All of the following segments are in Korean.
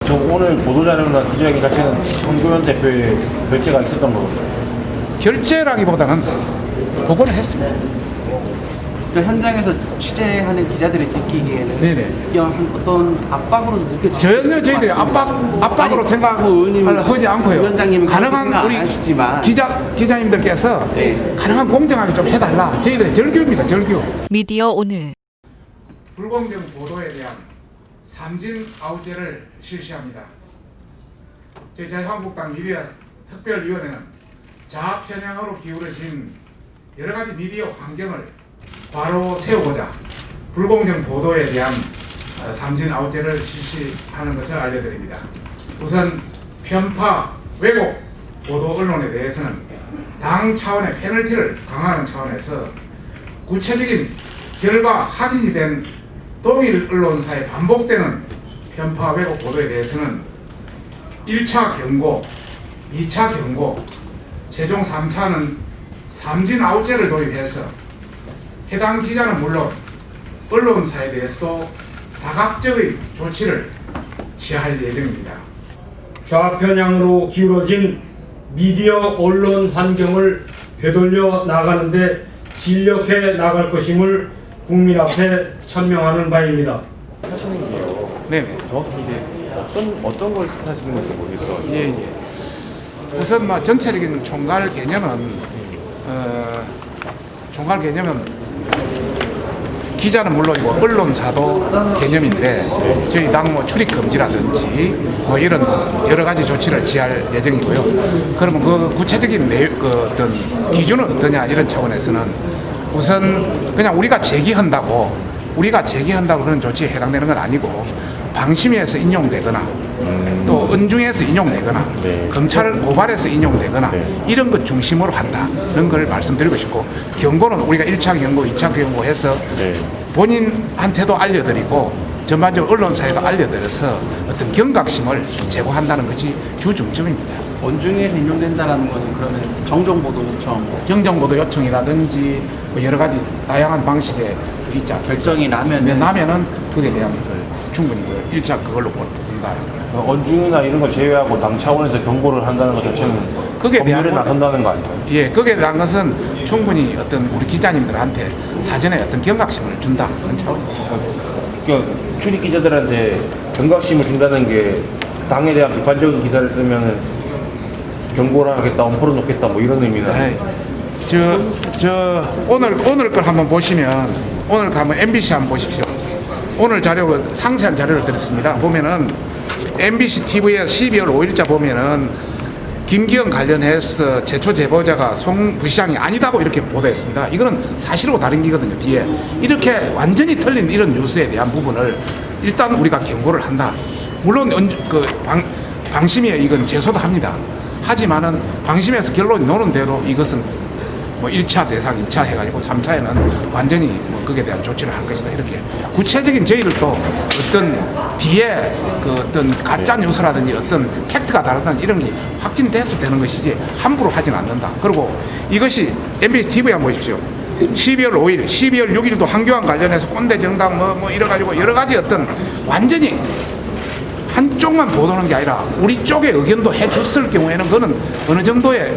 저 오늘 보도자료나 기자회견 자체는 정교현 대표의 결재가 있었던 거거든요. 결재라기보다는 보고는 했습니다. 그 현장에서 취재하는 기자들이 느끼기에는 네네. 이런 어떤 압박으로 느껴지죠. 전혀 저희들이 압박으로 생각하지 않고요. 위원장님은 가능한 우리 아시지만 기자님들께서 네. 가능한 공정하게 좀 해달라. 저희들의 절규입니다. 절규. 미디어 오늘 불공정 보도에 대한 삼진 아웃제를 실시합니다. 저희 자유한국당 미디어 특별위원회는 자아 편향으로 기울어진 여러 가지 미디어 환경을 바로 세우고자 불공정 보도에 대한 삼진 아웃제를 실시하는 것을 알려드립니다. 우선 편파, 왜곡 보도 언론에 대해서는 당 차원의 페널티를 강화하는 차원에서 구체적인 결과 확인이 된 동일 언론사에 반복되는 편파 왜곡 보도에 대해서는 1차 경고, 2차 경고, 최종 3차는 삼진 아웃제를 도입해서 해당 기자는 물론 언론사에 대해서도 다각적인 조치를 취할 예정입니다. 좌편향으로 기울어진 미디어 언론 환경을 되돌려 나가는데 진력해 나갈 것임을 국민 앞에 천명하는 바입니다. 하시는 게요. 네. 정확히 이제 어떤 걸 뜻하시는 건지 모르겠어요. 예. 우선 전체적인 총괄 개념은 기자는 물론이고 언론사도 개념인데 저희 당 출입 금지라든지 이런 여러 가지 조치를 취할 예정이고요. 그러면 그 구체적인 어떤 기준은 어떠냐 이런 차원에서는 우선 그냥 우리가 제기한다고 그런 조치에 해당되는 건 아니고 방심위에서 인용되거나 또 은중에서 인용되거나 검찰 고발에서 인용되거나 이런 것 중심으로 한다는 걸 말씀드리고 싶고, 경고는 우리가 1차 경고, 2차 경고해서 본인한테도 알려드리고 전반적으로 언론사에도 알려드려서 어떤 경각심을 제고한다는 것이 주중점입니다. 원중에서 인용된다라는 것은 그러면 정정보도 요청, 정정보도 요청이라든지 여러 가지 다양한 방식의 있자 결정이 나면은 그에 대한 충분히 1차 그걸로 본다. 언중이나 이런 걸 제외하고 당 차원에서 경고를 한다는 것 자체는 거기에 대한 법률에 나선다는 거 아니에요? 예, 거기에 대한 것은 충분히 어떤 우리 기자님들한테 사전에 어떤 경각심을 준다 그런 차원입니다. 그러니까 출입 기자들한테 경각심을 준다는 게 당에 대한 비판적인 기사를 쓰면은 경고를 하겠다, 엄포를 놓겠다 뭐 이런 의미는. 오늘 걸 한번 보시면, 오늘 가면 MBC 한번 보십시오. 오늘 자료 상세한 자료를 드렸습니다. 보면은 MBC TV에 12월 5일자 보면은 김기현 관련해서 제초 제보자가 송 부시장이 아니다고 이렇게 보도했습니다. 이거는 사실하고 다른 기거든요. 뒤에 이렇게 완전히 틀린 이런 뉴스에 대한 부분을 일단 우리가 경고를 한다. 물론 방심위에 이건 제소도 합니다. 하지만은 방심에서 결론이 나오는 대로 이것은 1차 대상, 2차 해가지고 3차에는 완전히 거기에 대한 조치를 할 것이다. 이렇게 구체적인 저희들도 어떤 뒤에 어떤 가짜 뉴스라든지 어떤 팩트가 다르다든지 이런 게 확진됐을 때는 것이지 함부로 하진 않는다. 그리고 이것이 MBC TV에 한번 보십시오. 12월 5일, 12월 6일도 한교안 관련해서 꼰대 정당 이래가지고 여러 가지 어떤 완전히 한쪽만 보도하는 게 아니라 우리 쪽의 의견도 해줬을 경우에는 그거는 어느 정도의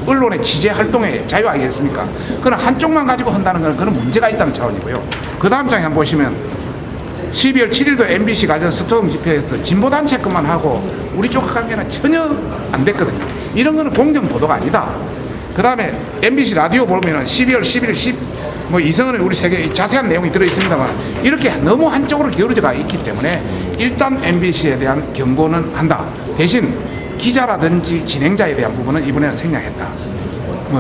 언론의 취재 활동의 자유 아니겠습니까? 그러나 한쪽만 가지고 한다는 것은 그런 문제가 있다는 차원이고요. 그 다음 장에 한번 보시면 12월 7일도 MBC 관련 스토킹 집회에서 진보단체 것만 하고 우리 쪽 관계는 전혀 안 됐거든요. 이런 거는 공정 보도가 아니다. 그 다음에 MBC 라디오 보면은 12월 11일 이성은의 우리 세계 자세한 내용이 들어있습니다만 이렇게 너무 한쪽으로 기울어져가 있기 때문에 일단 MBC에 대한 경고는 한다. 대신 기자라든지 진행자에 대한 부분은 이번에는 생략했다.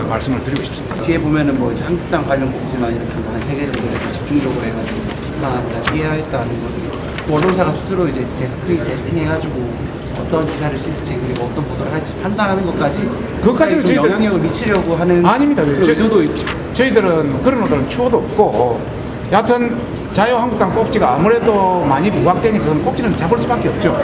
말씀을 드리고 싶습니다. 뒤에 보면은 이제 한국당 관련 복지만 이렇게 한 3개 정도 이렇게 집중적으로 해가지고 비판한다, 피해야겠다는 거. 언론사가 스스로 이제 데스킹 해가지고 어떤 기사를 쓸지 그리고 어떤 보도를 할지 판단하는 것까지는 저희들 영향력을 미치려고 하는 아닙니다. 의도도 있고. 저희들은 그런 것들은 추호도 없고 여하튼 자유한국당 꼭지가 아무래도 많이 부각되니까 꼭지는 잡을 수밖에 없죠.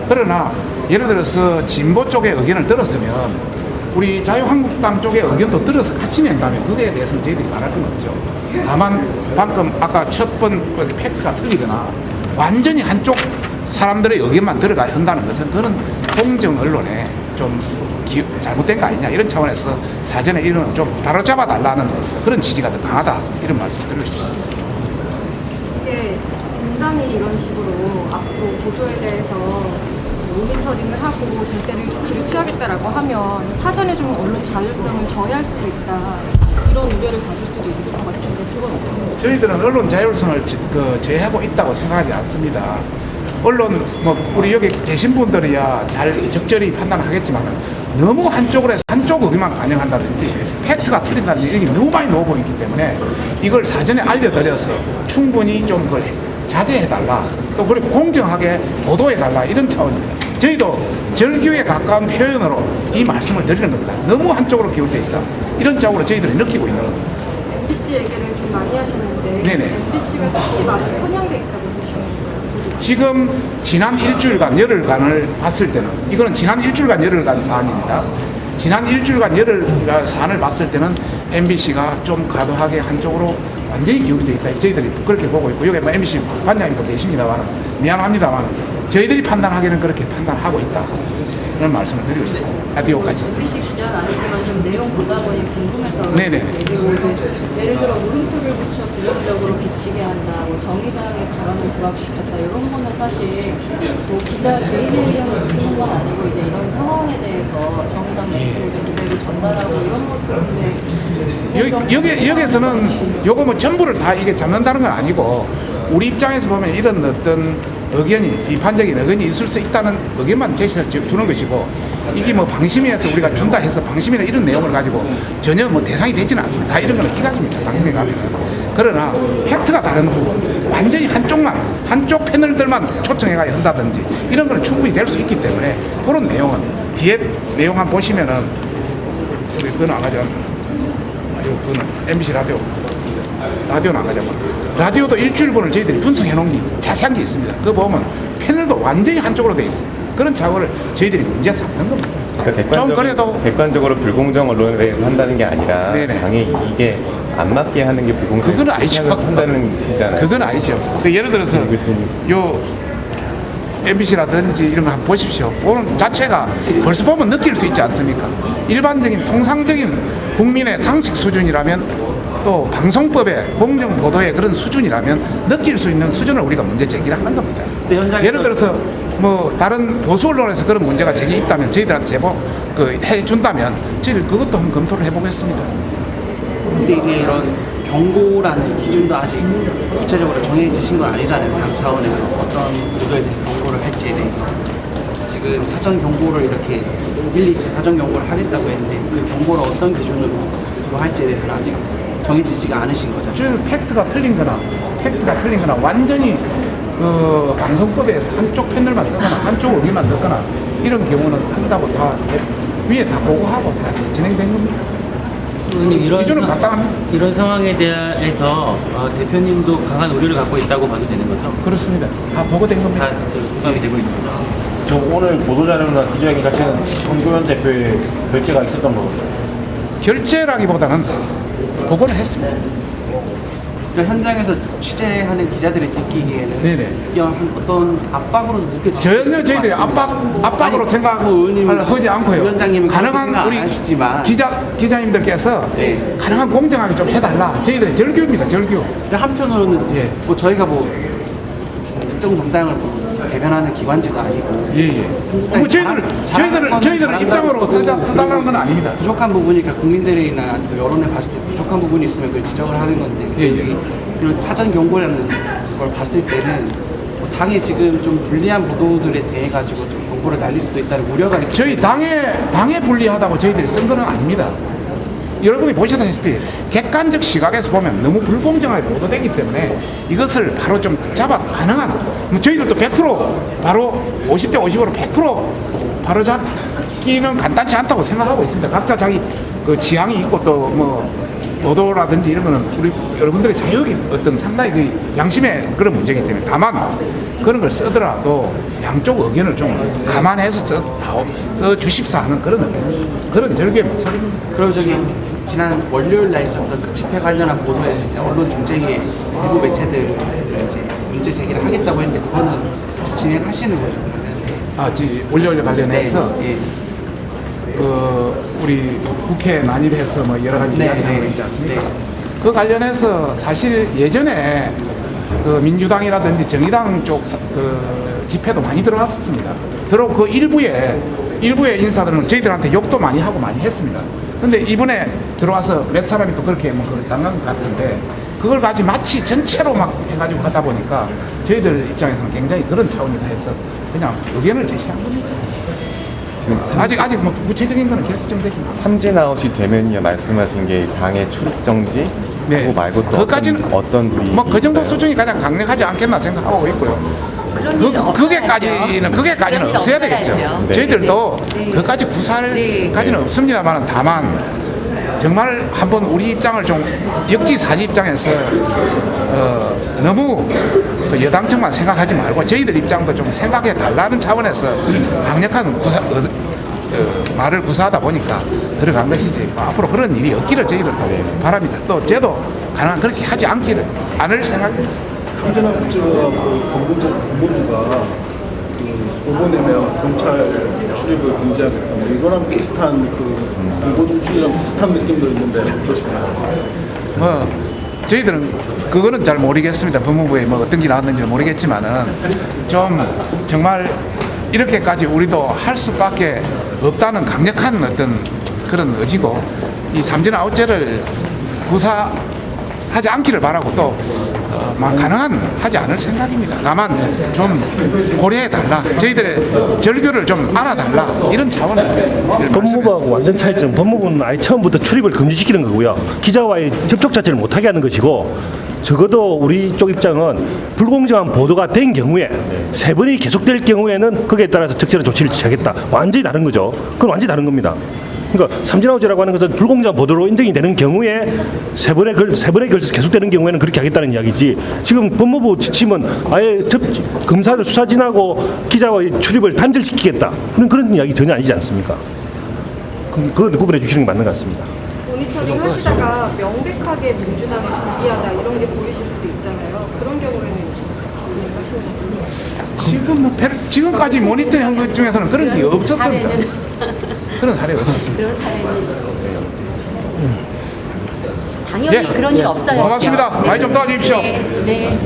그러나 예를 들어서 진보 쪽의 의견을 들었으면 우리 자유한국당 쪽의 의견도 들어서 같이 낸다면 그거에 대해서는 저희들이 말할 건 없죠. 다만 방금 아까 첫 번 팩트가 틀리거나 완전히 한쪽 사람들의 의견만 들어가 한다는 것은 그거는 공정 언론에 좀 잘못된 거 아니냐 이런 차원에서 사전에 이런 좀 바로잡아 달라는 그런 지지가 더 강하다 이런 말씀 드리고 싶습니다. 이게 공단이 이런 식으로 앞으로 보도에 대해서 모니터링을 하고 절대적 조치를 취하겠다라고 하면 사전에 좀 언론 자율성을 저해할 수도 있다 이런 우려를 가질 수도 있을 것 같은데 그건 어떻게 생각하세요? 저희들은 언론 자율성을 제하고 있다고 생각하지 않습니다. 언론 우리 여기 계신 분들이야 잘 적절히 판단하겠지만 너무 한쪽으로 해서 한쪽 의견만 반영한다든지 팩트가 틀린다든지 이게 너무 많이 놓아 보이기 때문에 이걸 사전에 알려드려서 충분히 좀 그걸 자제해달라 또 그리고 공정하게 보도해달라 이런 차원입니다. 저희도 절규에 가까운 표현으로 이 말씀을 드리는 겁니다. 너무 한쪽으로 기울어 있다 이런 쪽으로 저희들이 느끼고 있는 겁니다. MBC 얘기를 좀 많이 하셨는데 네네. MBC가 특히 많이 편향돼 있다고 보시는 거예요? 지금 지난 일주일간 열흘간을 봤을 때는 이거는 지난 일주일간 열흘간 사안입니다. 지난 일주일간 열흘간 사안을 봤을 때는 MBC가 좀 과도하게 한쪽으로 완전히 기울어져 있다. 저희들이 그렇게 보고 있고 여기 MBC 관장님도 계십니다만 미안합니다만 저희들이 판단하기는 그렇게 판단하고 있다. 그런 말씀을 드리고 있습니다. 라디오까지. MBC 주제는 아니지만 좀 내용 보다 보니 궁금해서 네네. 예를 들어 물음표를 붙여 불협적으로 비치게 한다, 뭐 정의당의 발언을 부각시켰다 이런 거는 사실 뭐 기자 개인의 의견을 묻는 건 아니고 이제 이런 상황에 대해서 정의당 메시지를 그대로 전달하고 이런 것들인데 여기에서는 요거 뭐 전부를 다 이게 잡는다는 건 아니고 우리 입장에서 보면 이런 어떤 의견이 비판적인 의견이 있을 수 있다는 의견만 제시해 주는 것이고 이게 뭐 방심위에서 우리가 준다 해서 방심이나 이런 내용을 가지고 전혀 뭐 대상이 되지는 않습니다. 다 이런 거는 기각입니다. 방심에 가면. 그러나 팩트가 다른 부분 완전히 한쪽 패널들만 초청해가 한다든지 이런 거는 충분히 될 수 있기 때문에 그런 내용은 뒤에 내용 한번 보시면은 우리 그건 안 가죠. 그거는 MBC 라디오는 안 가자고. 라디오도 일주일분을 저희들이 분석해 놓은 게 자세한 게 있습니다. 그거 보면 패널도 완전히 한쪽으로 돼 있어요. 그런 작업을 저희들이 문제 삼는 겁니다. 그러니까 좀 그래도 객관적으로 불공정 언론에 대해서 한다는 게 아니라 네네. 당이 이게 안 맞게 하는 게 불공정 그건 아니죠. 한다는 얘기잖아요. 그건 아니죠. 예를 들어서 요 MBC라든지 이런 거 한번 보십시오. 보는 자체가 벌써 보면 느낄 수 있지 않습니까? 일반적인 통상적인 국민의 상식 수준이라면 또 방송법의 공정 보도의 그런 수준이라면 느낄 수 있는 수준을 우리가 문제 제기를 하는 겁니다. 예를 들어서 뭐 다른 보수 언론에서 그런 문제가 제기 있다면 저희들한테 제보 해준다면 저희들 그것도 한번 검토를 해보겠습니다. 근데 이제 이런 경고라는 기준도 아직 구체적으로 정해지신 건 아니잖아요. 당 차원에서 어떤 보도에 대해 경고를 할지에 대해서 지금 사전 경고를 이렇게 1,2차 사전 경고를 하겠다고 했는데 그 경고를 어떤 기준으로 할지에 대해서는 아직 정해지지가 않으신 거죠. 저희는 팩트가 틀린 거나 완전히 그 방송법에서 한쪽 패널만 쓰거나 한쪽 의견만 넣거나 이런 경우는 한다고 다 위에 다 보고하고 다 진행된 겁니다. 의원님 기준은 간단합니다. 이런 상황에 대해서 대표님도 강한 우려를 갖고 있다고 봐도 되는 거죠? 그렇습니다. 다 보고된 겁니다. 다 공감이 되고 있는 거죠? 저 오늘 보도자료나 기자회견 자체는 정교현 대표의 결재가 있었던 거거든요. 결재라기보다는 보고는 했습니다. 그러니까 현장에서 취재하는 기자들이 느끼기에는 네네. 이런 어떤 압박으로 느껴지죠. 전혀 저희들이 압박으로 생각하지 않고요. 위원장님은 가능한 우리 아시지만 기자님들께서 네. 가능한 공정하게 좀 해달라. 저희들의 절규입니다. 절규. 근데 한편으로는 예. 뭐 저희가 뭐 특정 정당을 뭐 대변하는 기관지도 아니고 예예. 뭐 저희들은 입장으로 써달라는 건 아닙니다. 부족한 부분이니까 국민들이나 그 여론에 봤을 때 부족한 부분이 있으면 그걸 지적을 하는 건데 예. 이런 사전 경고라는 걸 봤을 때는 뭐 당에 지금 좀 불리한 보도들에 대해 가지고 좀 경고를 날릴 수도 있다는 우려가 있기 저희 당에 불리하다고 저희들이 쓴 거는 아닙니다. 여러분이 보시다시피 객관적 시각에서 보면 너무 불공정하게 보도되기 때문에 이것을 바로 좀 잡아 가능한 뭐 저희들도 100% 바로 50대 50으로 100% 바로 잡기는 간단치 않다고 생각하고 있습니다. 각자 자기 그 지향이 있고 또 뭐 보도라든지 이런 거는 우리 여러분들의 자유의 어떤 상당히 그 양심의 그런 문제이기 때문에 다만 그런 걸 쓰더라도 양쪽 의견을 좀 감안해서 써 주십사 하는 그런 절개의 목소리입니다. 그리고 저기 지난 월요일 날 있었던 그 집회 관련한 보도에 이제 언론 중재위에 일부 매체들 이제 문제 제기를 하겠다고 했는데 그거는 계속 진행하시는 거죠? 그러면? 올려 관련해서 네. 우리 국회 난입해서 뭐 여러 가지 네, 이야기하는 거 네. 있지 않습니까? 네. 그 관련해서 사실 예전에 그 민주당이라든지 정의당 쪽 집회도 많이 들어갔었습니다. 그 일부의 인사들은 저희들한테 욕도 많이 하고 많이 했습니다. 근데 이번에 들어와서 몇 사람이 또 그렇게 뭐 그걸 당한 것 같은데 그걸 가지고 마치 전체로 막 해가지고 하다 보니까 저희들 입장에서는 굉장히 그런 차원에서 해서 그냥 의견을 제시한 겁니다. 아직 뭐 구체적인 거는 결정되지 않습니다. 삼진 아웃이 되면요 말씀하신 게 당의 출입 정지 네. 그거 말고 또 그것까지는 어떤 부위 뭐 그 정도 수준이 가장 강력하지 않겠나 생각하고 있고요. 그게까지는 없어야 되겠죠. 네. 저희들도 그까지 구살까지는 없습니다만 다만 정말 한번 우리 입장을 좀 역지사지 입장에서 너무 그 여당 측만 생각하지 말고 저희들 입장도 좀 생각해 달라는 차원에서 강력한 말을 구사하다 보니까 들어간 것이지 뭐 앞으로 그런 일이 없기를 저희들도 바랍니다. 또 저도 가능한 그렇게 하지 않을 생각입니다. 삼진아웃 법무부가 오보 내면 경찰 출입을 금지하겠다 뭐 이거랑 비슷한 공고 정책이랑 비슷한 느낌도 있는데 어떠신가요? 저희들은 그거는 잘 모르겠습니다. 법무부에 뭐 어떤 게 나왔는지는 모르겠지만은 좀 정말 이렇게까지 우리도 할 수밖에 없다는 강력한 어떤 그런 의지고 이 삼진아웃제를 구사하지 않기를 바라고 또 가능한 하지 않을 생각입니다. 다만 좀 고려해달라. 저희들의 절규를 좀 알아달라. 이런 차원을 법무부하고 완전 차이점. 법무부는 아예 처음부터 출입을 금지시키는 거고요. 기자와의 접촉 자체를 못하게 하는 것이고 적어도 우리 쪽 입장은 불공정한 보도가 된 경우에 세 번이 계속될 경우에는 거기에 따라서 적절한 조치를 취하겠다. 완전히 다른 거죠. 그건 완전히 다른 겁니다. 그러니까 삼진아웃제라고 하는 것은 불공정한 보도로 인정이 되는 경우에 세 번에 걸쳐서 계속되는 경우에는 그렇게 하겠다는 이야기지. 지금 법무부 지침은 아예 검사를 수사진하고 기자와의 출입을 단절시키겠다. 그런 이야기 전혀 아니지 않습니까? 그건 구분해 주시는 게 맞는 것 같습니다. 모니터링 하시다가 명백하게 민주당에 불리하다 이런 게 보이실 수도 있잖아요. 그런 경우에는 지금까지 모니터링한 것 중에서는 그런 게 없었습니다. 그런 사례가 없었습니다. 그런 사례는 당연히 예. 그런 일 없어요. 고맙습니다. 많이 좀 도와주십시오. 네.